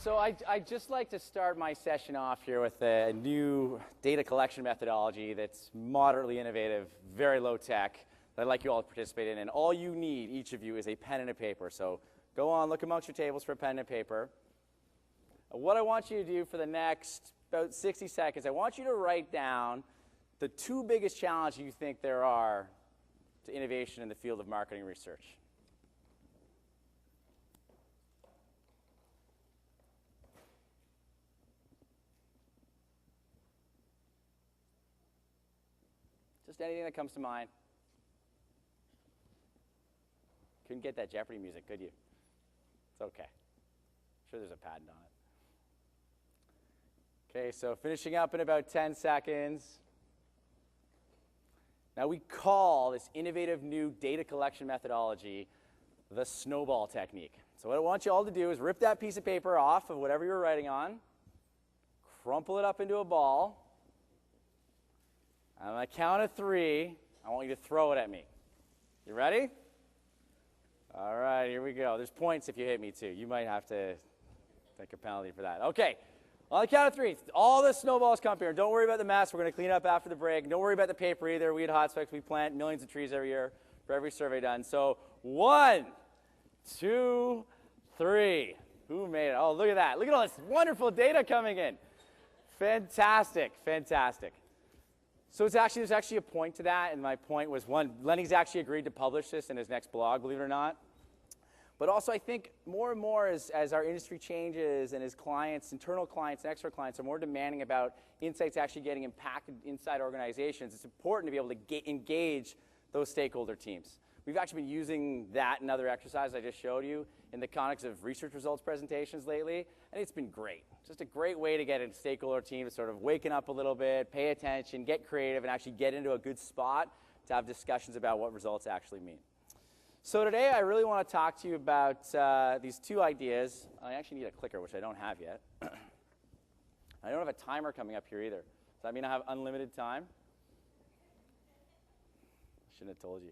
So I'd just like to start my session off here with a new data collection methodology that's moderately innovative, very low tech, that I'd like you all to participate in. And all you need, each of you, is a pen and a paper. So go on, look amongst your tables for a pen and paper. What I want you to do for the next about 60 seconds, I want you to write down the two biggest challenges you think there are to innovation in the field of marketing research. Just anything that comes to mind. Couldn't get that Jeopardy music, could you? It's okay. I'm sure there's a patent on it. Okay, so finishing up in about 10 seconds. Now we call this innovative new data collection methodology the Snowball Technique. So what I want you all to do is rip that piece of paper off of whatever you're writing on, crumple it up into a ball. On the count of 3, I want you to throw it at me. You ready? All right, here we go. There's points if you hit me, too. You might have to take a penalty for that. Okay, on the count of 3, all the snowballs come here. Don't worry about the mess. We're going to clean up after the break. Don't worry about the paper either. We at HotSpecs, we plant millions of trees every year for every survey done. So 1, 2, 3. Who made it? Oh, look at that. Look at all this wonderful data coming in. Fantastic, fantastic. So there's actually a point to that, and my point was, one, Lenny's actually agreed to publish this in his next blog, believe it or not. But also I think more and more as our industry changes and as clients, internal clients and external clients are more demanding about insights actually getting impacted inside organizations, it's important to be able to engage those stakeholder teams. We've actually been using that and other exercises I just showed you in the context of research results presentations lately, and it's been great. Just a great way to get a stakeholder team to sort of waken up a little bit, pay attention, get creative, and actually get into a good spot to have discussions about what results actually mean. So today I really want to talk to you about these two ideas. I actually need a clicker, which I don't have yet. I don't have a timer coming up here either. Does that mean I have unlimited time? Shouldn't have told you.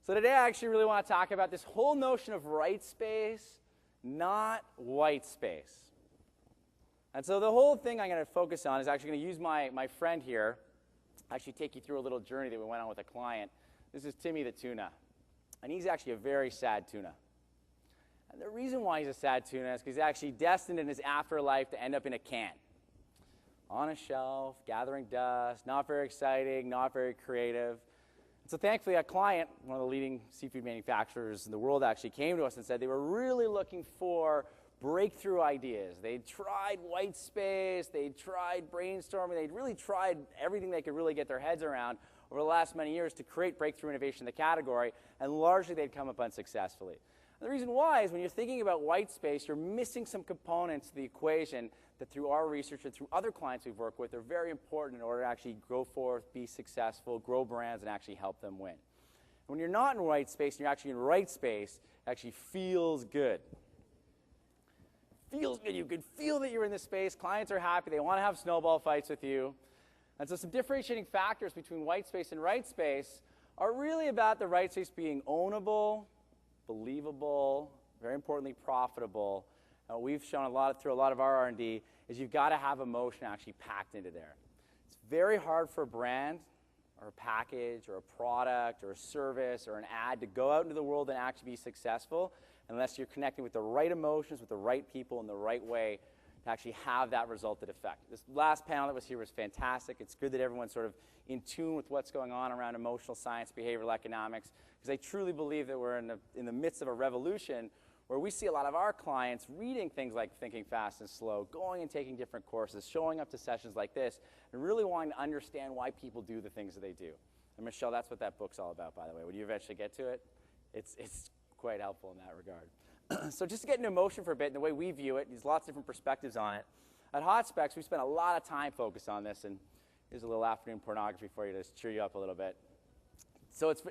So today I actually really want to talk about this whole notion of right space, not white space. And so the whole thing I'm going to focus on is actually going to use my friend here, actually take you through a little journey that we went on with a client. This is Timmy the Tuna, and he's actually a very sad tuna. And the reason why he's a sad tuna is because he's actually destined in his afterlife to end up in a can, on a shelf, gathering dust, not very exciting, not very creative. So thankfully, a client, one of the leading seafood manufacturers in the world, actually came to us and said they were really looking for breakthrough ideas. They'd tried white space, they'd tried brainstorming, they'd really tried everything they could really get their heads around over the last many years to create breakthrough innovation in the category, and largely they'd come up unsuccessfully. And the reason why is when you're thinking about white space, you're missing some components to the equation that through our research and through other clients we've worked with are very important in order to actually go forth, be successful, grow brands, and actually help them win. And when you're not in white space and you're actually in right space, it actually feels good. Feels good. You can feel that you're in this space. Clients are happy. They want to have snowball fights with you. And so some differentiating factors between white space and right space are really about the right space being ownable, believable, very importantly profitable. We've shown through a lot of our R&D is you've got to have emotion actually packed into there. It's very hard for a brand or a package or a product or a service or an ad to go out into the world and actually be successful unless you're connecting with the right emotions, with the right people in the right way to actually have that resulted effect. This last panel that was here was fantastic. It's good that everyone's sort of in tune with what's going on around emotional science, behavioral economics, because I truly believe that we're in the midst of a revolution where we see a lot of our clients reading things like Thinking Fast and Slow, going and taking different courses, showing up to sessions like this, and really wanting to understand why people do the things that they do. And Michelle, that's what that book's all about, by the way. When you eventually get to it, it's quite helpful in that regard. So just to get into emotion for a bit, and the way we view it, there's lots of different perspectives on it. At HotSpecs, we spent a lot of time focused on this, and here's a little afternoon pornography for you to cheer you up a little bit. So it's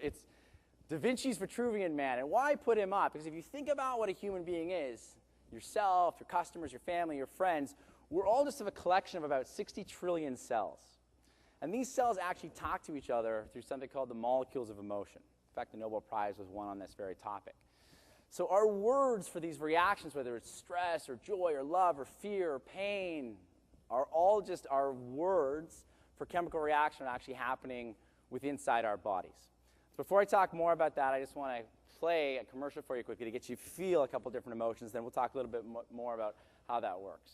Da Vinci's Vitruvian man, and why put him up? Because if you think about what a human being is, yourself, your customers, your family, your friends, we're all just a collection of about 60 trillion cells. And these cells actually talk to each other through something called the molecules of emotion. In fact, the Nobel Prize was won on this very topic. So our words for these reactions, whether it's stress or joy or love or fear or pain, are all just our words for chemical reaction actually happening inside our bodies. So before I talk more about that, I just want to play a commercial for you quickly to get you to feel a couple different emotions. Then we'll talk a little bit more about how that works.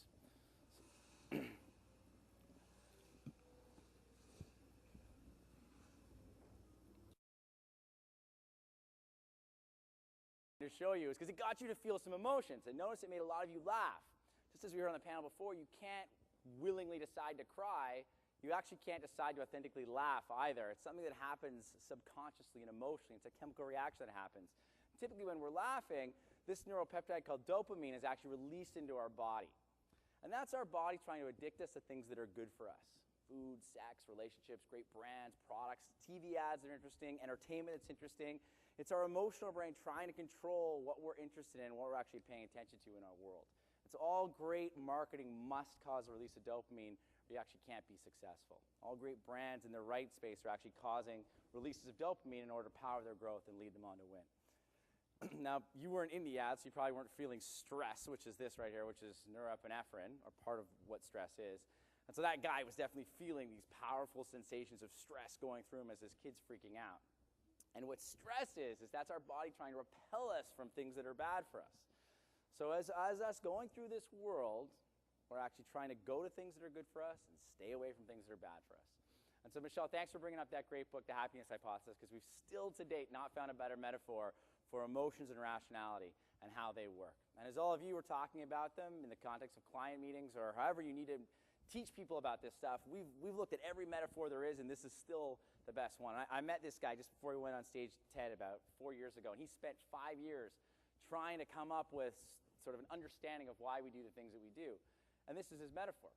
To show you is because it got you to feel some emotions. And notice it made a lot of you laugh. Just as we heard on the panel before, you can't willingly decide to cry. You actually can't decide to authentically laugh either. It's something that happens subconsciously and emotionally. It's a chemical reaction that happens. Typically when we're laughing, this neuropeptide called dopamine is actually released into our body. And that's our body trying to addict us to things that are good for us. Food, sex, relationships, great brands, products, TV ads that are interesting, entertainment that's interesting. It's our emotional brain trying to control what we're interested in, what we're actually paying attention to in our world. It's all great marketing must cause a release of dopamine, or you actually can't be successful. All great brands in their right space are actually causing releases of dopamine in order to power their growth and lead them on to win. Now, you weren't in the ad, so you probably weren't feeling stress, which is this right here, which is norepinephrine, or part of what stress is. And so that guy was definitely feeling these powerful sensations of stress going through him as his kid's freaking out. And what stress is that's our body trying to repel us from things that are bad for us. So as us going through this world, we're actually trying to go to things that are good for us and stay away from things that are bad for us. And so, Michelle, thanks for bringing up that great book, The Happiness Hypothesis, because we've still to date not found a better metaphor for emotions and rationality and how they work. And as all of you were talking about them in the context of client meetings or however you need to teach people about this stuff, we've looked at every metaphor there is, and this is still the best one. I met this guy just before he went on stage TED about 4 years ago, and he spent 5 years trying to come up with sort of an understanding of why we do the things that we do. And this is his metaphor.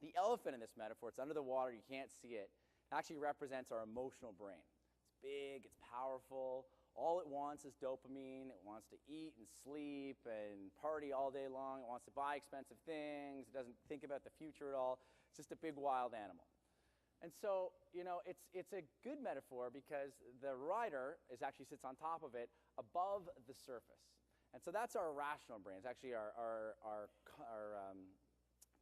The elephant in this metaphor, it's under the water, you can't see it, actually represents our emotional brain. It's big, it's powerful, all it wants is dopamine, it wants to eat and sleep and party all day long, it wants to buy expensive things, it doesn't think about the future at all, it's just a big wild animal. And so, it's a good metaphor because the rider actually sits on top of it above the surface. And so that's our rational brain. It's actually our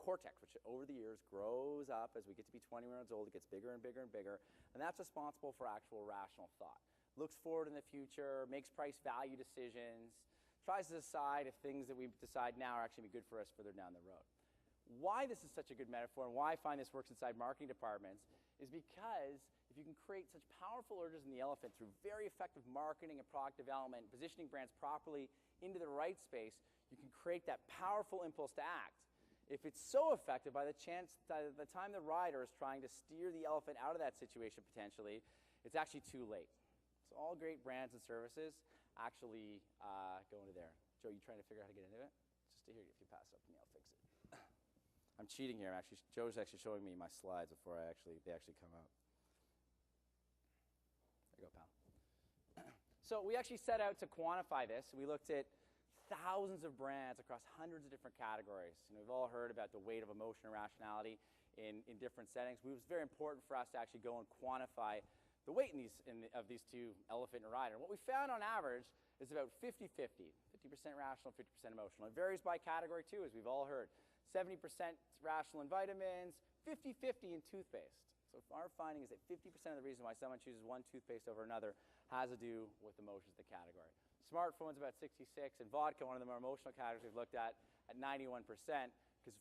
cortex, which over the years grows up as we get to be 20 years old. It gets bigger and bigger and bigger. And that's responsible for actual rational thought. Looks forward in the future, makes price-value decisions, tries to decide if things that we decide now are actually good for us further down the road. Why this is such a good metaphor and why I find this works inside marketing departments is because if you can create such powerful urges in the elephant through very effective marketing and product development, positioning brands properly into the right space, you can create that powerful impulse to act. If it's so effective, by the time the rider is trying to steer the elephant out of that situation potentially, it's actually too late. So all great brands and services actually go into there. Joe, you trying to figure out how to get into it? Just to hear if you pass it up to me, I'll fix it. I'm cheating here. Joe's actually showing me my slides before they actually come out. There you go, pal. So we actually set out to quantify this. We looked at thousands of brands across hundreds of different categories. We've all heard about the weight of emotion and rationality in different settings. It was very important for us to actually go and quantify the weight of these two, elephant and rider. What we found on average is about 50-50, 50% rational, 50% emotional. It varies by category too, as we've all heard. 70% rational in vitamins, 50-50 in toothpaste. So our finding is that 50% of the reason why someone chooses one toothpaste over another has to do with emotions, the category. Smartphones about 66, and vodka, one of the more emotional categories we've looked at 91%, because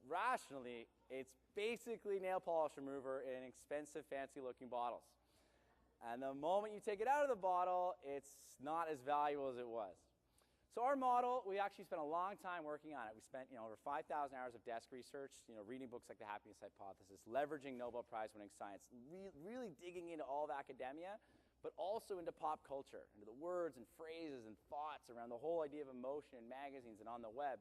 rationally, it's basically nail polish remover in expensive, fancy-looking bottles. And the moment you take it out of the bottle, it's not as valuable as it was. So our model, we actually spent a long time working on it. We spent over 5,000 hours of desk research, reading books like The Happiness Hypothesis, leveraging Nobel Prize-winning science, really digging into all of academia, but also into pop culture, into the words and phrases and thoughts around the whole idea of emotion in magazines and on the web.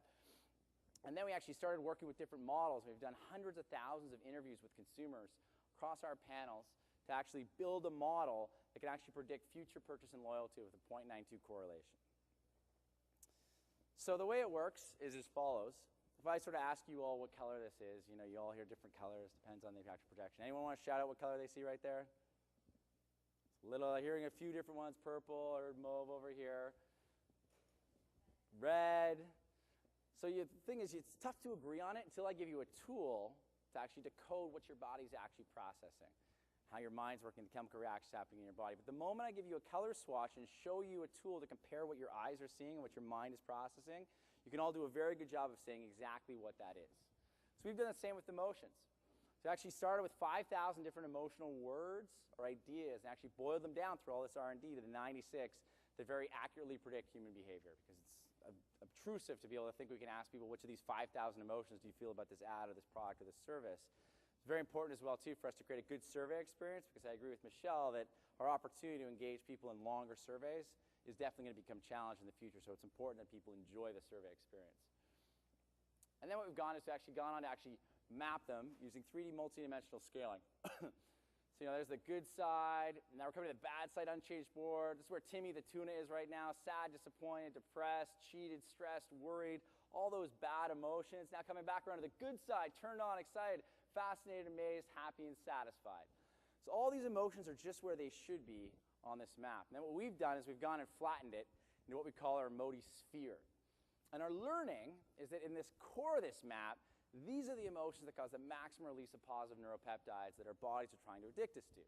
And then we actually started working with different models. We've done hundreds of thousands of interviews with consumers across our panels to actually build a model that can actually predict future purchase and loyalty with a 0.92 correlation. So the way it works is as follows. If I sort of ask you all what color this is, you all hear different colors, depends on the actual projection. Anyone want to shout out what color they see right there? Hearing a few different ones, purple or mauve over here. red. So the thing is, it's tough to agree on it until I give you a tool to actually decode what your body's actually processing, how your mind's working, the chemical reactions happening in your body. But the moment I give you a color swatch and show you a tool to compare what your eyes are seeing and what your mind is processing, you can all do a very good job of saying exactly what that is. So we've done the same with emotions. So I actually started with 5,000 different emotional words or ideas and actually boiled them down through all this R&D to the 96 that very accurately predict human behavior, because it's obtrusive to be able to think we can ask people which of these 5,000 emotions do you feel about this ad or this product or this service. It's very important as well, too, for us to create a good survey experience, because I agree with Michelle that our opportunity to engage people in longer surveys is definitely going to become challenged in the future, so it's important that people enjoy the survey experience. And then what we've gone is actually gone on to actually map them using 3D multidimensional scaling. So, there's the good side. Now we're coming to the bad side, unchanged board. This is where Timmy the Tuna is right now. Sad, disappointed, depressed, cheated, stressed, worried, all those bad emotions. Now coming back around to the good side, turned on, excited, fascinated, amazed, happy, and satisfied. So all these emotions are just where they should be on this map. And then what we've done is we've gone and flattened it into what we call our Modi sphere. And our learning is that in this core of this map, these are the emotions that cause the maximum release of positive neuropeptides that our bodies are trying to addict us to.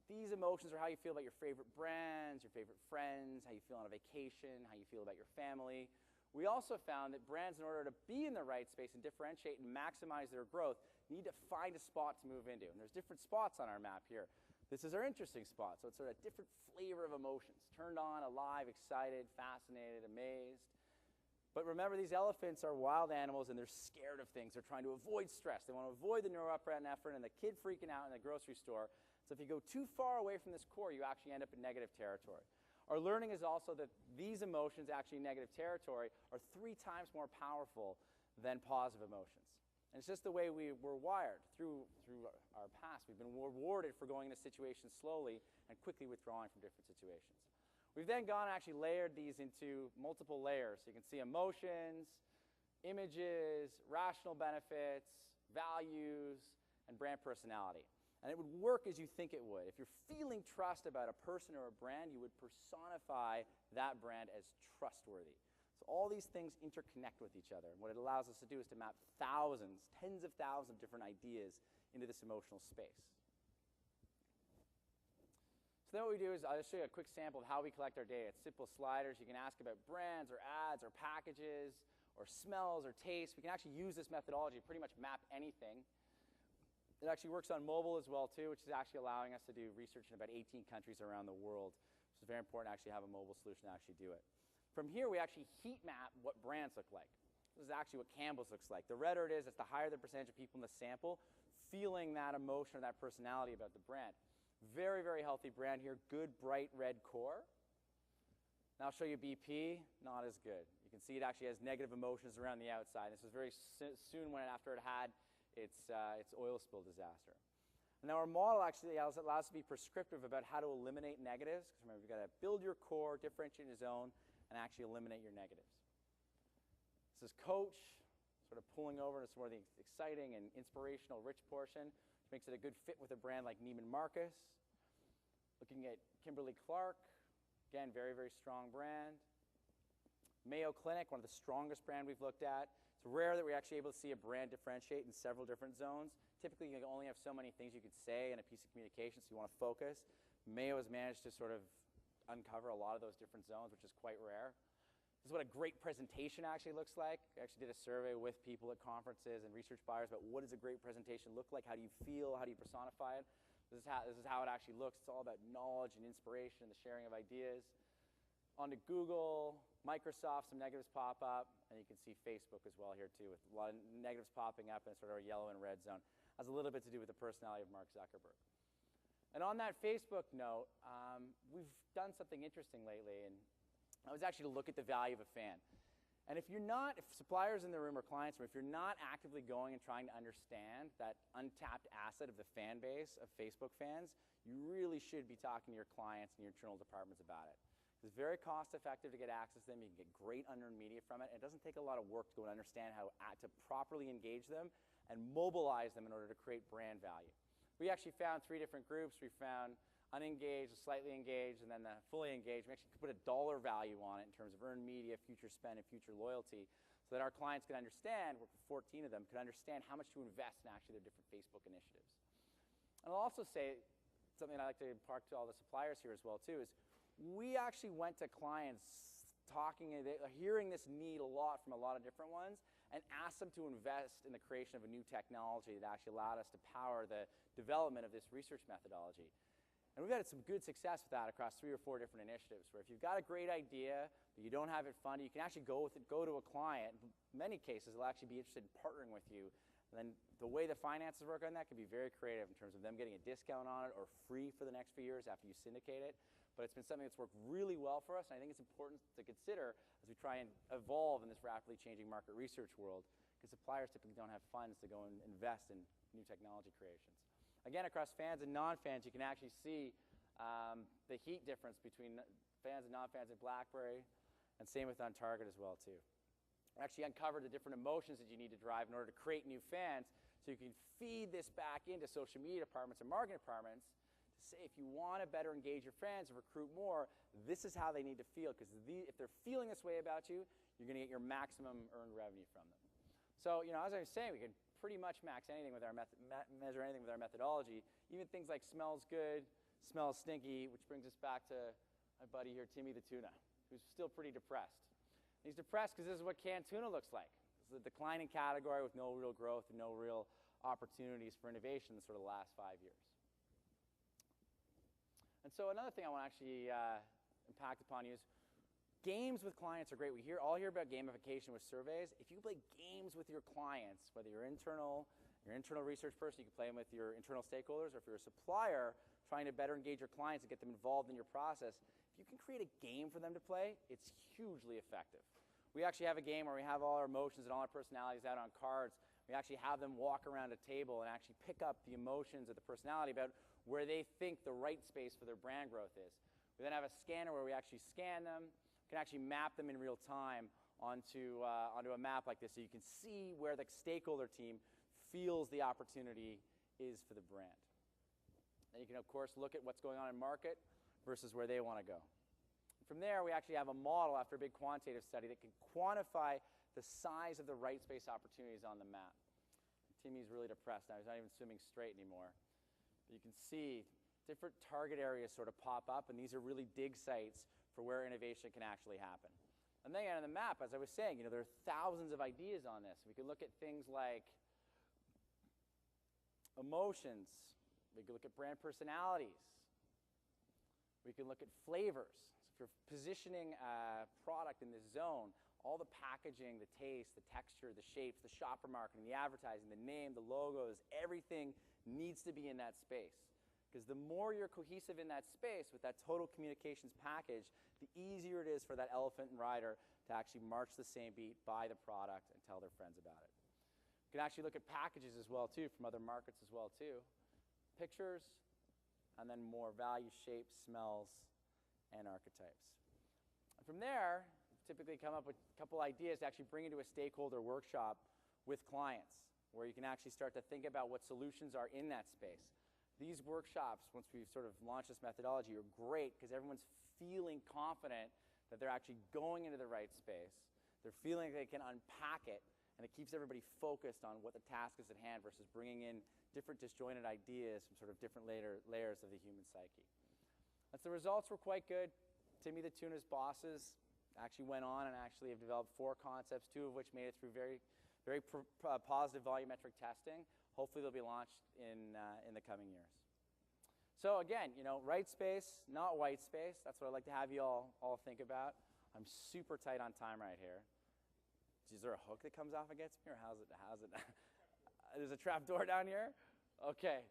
These emotions are how you feel about your favorite brands, your favorite friends, how you feel on a vacation, how you feel about your family. We also found that brands, in order to be in the right space and differentiate and maximize their growth, need to find a spot to move into. And there's different spots on our map here. This is our interesting spot, so it's sort of a different flavor of emotions. Turned on, alive, excited, fascinated, amazed. But remember, these elephants are wild animals, and they're scared of things. They're trying to avoid stress. They want to avoid the neuroepinephrine and the kid freaking out in the grocery store. So if you go too far away from this core, you actually end up in negative territory. Our learning is also that these emotions, actually in negative territory, are 3 times more powerful than positive emotions. And it's just the way we were wired through our past. We've been rewarded for going into situations slowly and quickly withdrawing from different situations. We've then gone and actually layered these into multiple layers. So you can see emotions, images, rational benefits, values, and brand personality. And it would work as you think it would. If you're feeling trust about a person or a brand, you would personify that brand as trustworthy. So all these things interconnect with each other. And what it allows us to do is to map thousands, tens of thousands of different ideas into this emotional space. So then what we do is I'll just show you a quick sample of how we collect our data. It's simple sliders. You can ask about brands or ads or packages or smells or tastes. We can actually use this methodology to pretty much map anything. It actually works on mobile as well, too, which is actually allowing us to do research in about 18 countries around the world. So it's very important to actually have a mobile solution to actually do it. From here, we actually heat map what brands look like. This is actually what Campbell's looks like. The redder it is, it's the higher the percentage of people in the sample feeling that emotion or that personality about the brand. Very, very healthy brand here. Good, bright red core. Now I'll show you BP. Not as good. You can see it actually has negative emotions around the outside. This was very soon after it had its oil spill disaster. And now our model actually allows us to be prescriptive about how to eliminate negatives. Because remember, you've got to build your core, differentiate your zone, and actually eliminate your negatives. This is Coach, sort of pulling over into some of the exciting and inspirational rich portion, which makes it a good fit with a brand like Neiman Marcus. Looking at Kimberly-Clark, again, very, very strong brand. Mayo Clinic, one of the strongest brands we've looked at. It's rare that we're actually able to see a brand differentiate in several different zones. Typically, you only have so many things you could say in a piece of communication, so you want to focus. Mayo has managed to sort of uncover a lot of those different zones, which is quite rare. This is what a great presentation actually looks like. I actually did a survey with people at conferences and research buyers about what does a great presentation look like, how do you feel, how do you personify it. This is how it actually looks. It's all about knowledge and inspiration and the sharing of ideas. Onto Google, Microsoft, some negatives pop up, and you can see Facebook as well here too, with a lot of negatives popping up in sort of a yellow and red zone. Has a little bit to do with the personality of Mark Zuckerberg. And on that Facebook note, we've done something interesting lately, and that was actually to look at the value of a fan. And if suppliers in the room or clients, or if you're not actively going and trying to understand that untapped asset of the fan base of Facebook fans, you really should be talking to your clients and your internal departments about it. It's very cost effective to get access to them. You can get great unearned media from it. It doesn't take a lot of work to go and understand how to properly engage them and mobilize them in order to create brand value. We actually found 3 different groups. We found unengaged, slightly engaged, and then the fully engaged. We actually put a dollar value on it in terms of earned media, future spend, and future loyalty, so that our clients can understand, we're 14 of them, can understand how much to invest in actually their different Facebook initiatives. And I'll also say, something I like to impart to all the suppliers here as well too, is we actually went to clients hearing this need a lot from a lot of different ones, and asked them to invest in the creation of a new technology that actually allowed us to power the development of this research methodology. And we've had some good success with that across 3 or 4 different initiatives, where if you've got a great idea, but you don't have it funded, you can actually go to a client. In many cases, they'll actually be interested in partnering with you. And then the way the finances work on that can be very creative in terms of them getting a discount on it or free for the next few years after you syndicate it. But it's been something that's worked really well for us, and I think it's important to consider as we try and evolve in this rapidly changing market research world, because suppliers typically don't have funds to go and invest in new technology creations. Again, across fans and non-fans, you can actually see the heat difference between fans and non-fans at BlackBerry, and same with Untarget as well too. We actually uncovered the different emotions that you need to drive in order to create new fans, so you can feed this back into social media departments and marketing departments to say, if you want to better engage your fans and recruit more, this is how they need to feel, because if they're feeling this way about you, you're going to get your maximum earned revenue from them. So, as I was saying, we can pretty much max anything with our measure anything with our methodology, even things like smells good, smells stinky, which brings us back to my buddy here, Timmy the Tuna, who's still pretty depressed. He's depressed because this is what canned tuna looks like. This is a declining category with no real growth and no real opportunities for innovation in sort of the last 5 years. And so another thing I want to actually impact upon you is games with clients are great. We all hear about gamification with surveys. If you play games with your clients, whether you're your internal research person, you can play them with your internal stakeholders, or if you're a supplier trying to better engage your clients and get them involved in your process, if you can create a game for them to play, it's hugely effective. We actually have a game where we have all our emotions and all our personalities out on cards. We actually have them walk around a table and actually pick up the emotions of the personality about where they think the right space for their brand growth is. We then have a scanner where we actually scan them, can actually map them in real time onto a map like this, so you can see where the stakeholder team feels the opportunity is for the brand. Then you can, of course, look at what's going on in market versus where they want to go. From there, we actually have a model after a big quantitative study that can quantify the size of the right space opportunities on the map. Timmy's really depressed now. He's not even swimming straight anymore. But you can see different target areas sort of pop up, and these are really dig sites for where innovation can actually happen. And then on the map, as I was saying, there are thousands of ideas on this. We can look at things like emotions. We can look at brand personalities. We can look at flavors. So if you're positioning a product in this zone, all the packaging, the taste, the texture, the shapes, the shopper marketing, the advertising, the name, the logos, everything needs to be in that space. Because the more you're cohesive in that space with that total communications package, the easier it is for that elephant and rider to actually march the same beat, buy the product, and tell their friends about it. You can actually look at packages as well, too, from other markets as well, too. Pictures, and then more value, shapes, smells, and archetypes. And from there, typically come up with a couple ideas to actually bring into a stakeholder workshop with clients, where you can actually start to think about what solutions are in that space. These workshops, once we've sort of launched this methodology, are great because everyone's feeling confident that they're actually going into the right space. They're feeling like they can unpack it, and it keeps everybody focused on what the task is at hand versus bringing in different disjointed ideas from sort of different layers of the human psyche. And so the results were quite good. Timmy the Tuna's bosses actually went on and actually have developed 4 concepts, 2 of which made it through very positive volumetric testing. Hopefully they'll be launched in the coming years. So again, right space, not white space. That's what I'd like to have you all think about. I'm super tight on time right here. Is there a hook that comes off against me, or how's it? There's a trap door down here? Okay.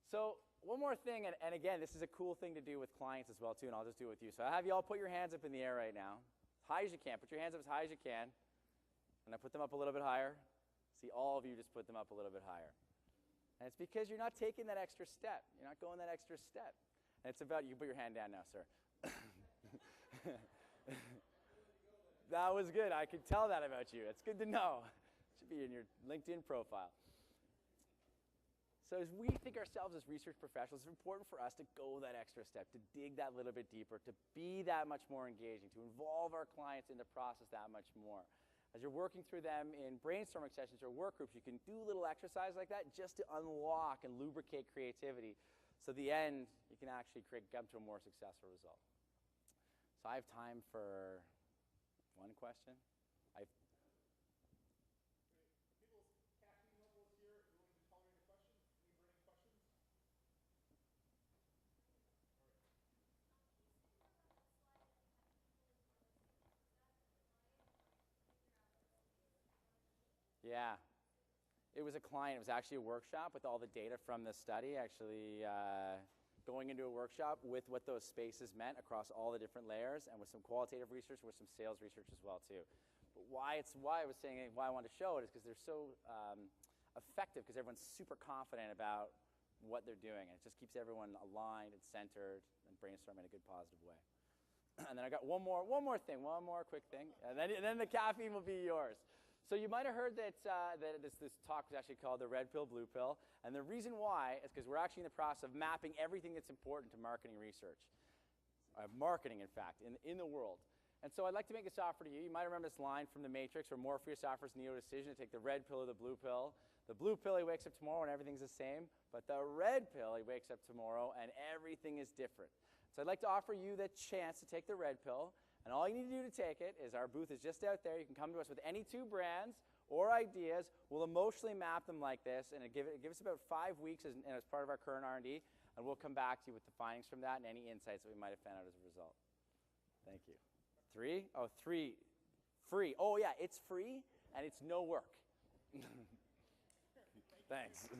So one more thing, and again, this is a cool thing to do with clients as well, too, and I'll just do it with you. So I have you all put your hands up in the air right now, as high as you can. Put your hands up as high as you can, and I put them up a little bit higher. See, all of you just put them up a little bit higher. And it's because you're not taking that extra step. You're not going that extra step. And it's about, you can put your hand down now, sir. That was good. I could tell that about you. It's good to know. It should be in your LinkedIn profile. So as we think ourselves as research professionals, it's important for us to go that extra step, to dig that little bit deeper, to be that much more engaging, to involve our clients in the process that much more. As you're working through them in brainstorming sessions or work groups, you can do little exercises like that just to unlock and lubricate creativity. So at the end, you can actually come to a more successful result. So I have time for one question. People's caffeine levels here, willing to tolerate a question? Any burning questions? Yeah. It was a client. It was actually a workshop with all the data from the study, actually going into a workshop with what those spaces meant across all the different layers, and with some qualitative research, with some sales research as well too. But why I was saying why I wanted to show it is because they're so effective, because everyone's super confident about what they're doing, and it just keeps everyone aligned and centered and brainstorming in a good positive way. And then I got one more quick thing, and then the caffeine will be yours. So you might have heard that, this talk was actually called the red pill, blue pill. And the reason why is because we're actually in the process of mapping everything that's important to marketing research. Marketing, in fact, in the world. And so I'd like to make this offer to you. You might remember this line from The Matrix where Morpheus offers Neo a decision to take the red pill or the blue pill. The blue pill, he wakes up tomorrow and everything's the same. But the red pill, he wakes up tomorrow and everything is different. So I'd like to offer you the chance to take the red pill. And all you need to do to take it is our booth is just out there. You can come to us with any 2 brands or ideas. We'll emotionally map them like this, and give us about 5 weeks as part of our current R&D, and we'll come back to you with the findings from that and any insights that we might have found out as a result. Thank you. 3? Oh, 3. Free. Oh, yeah, it's free, and it's no work. Thanks.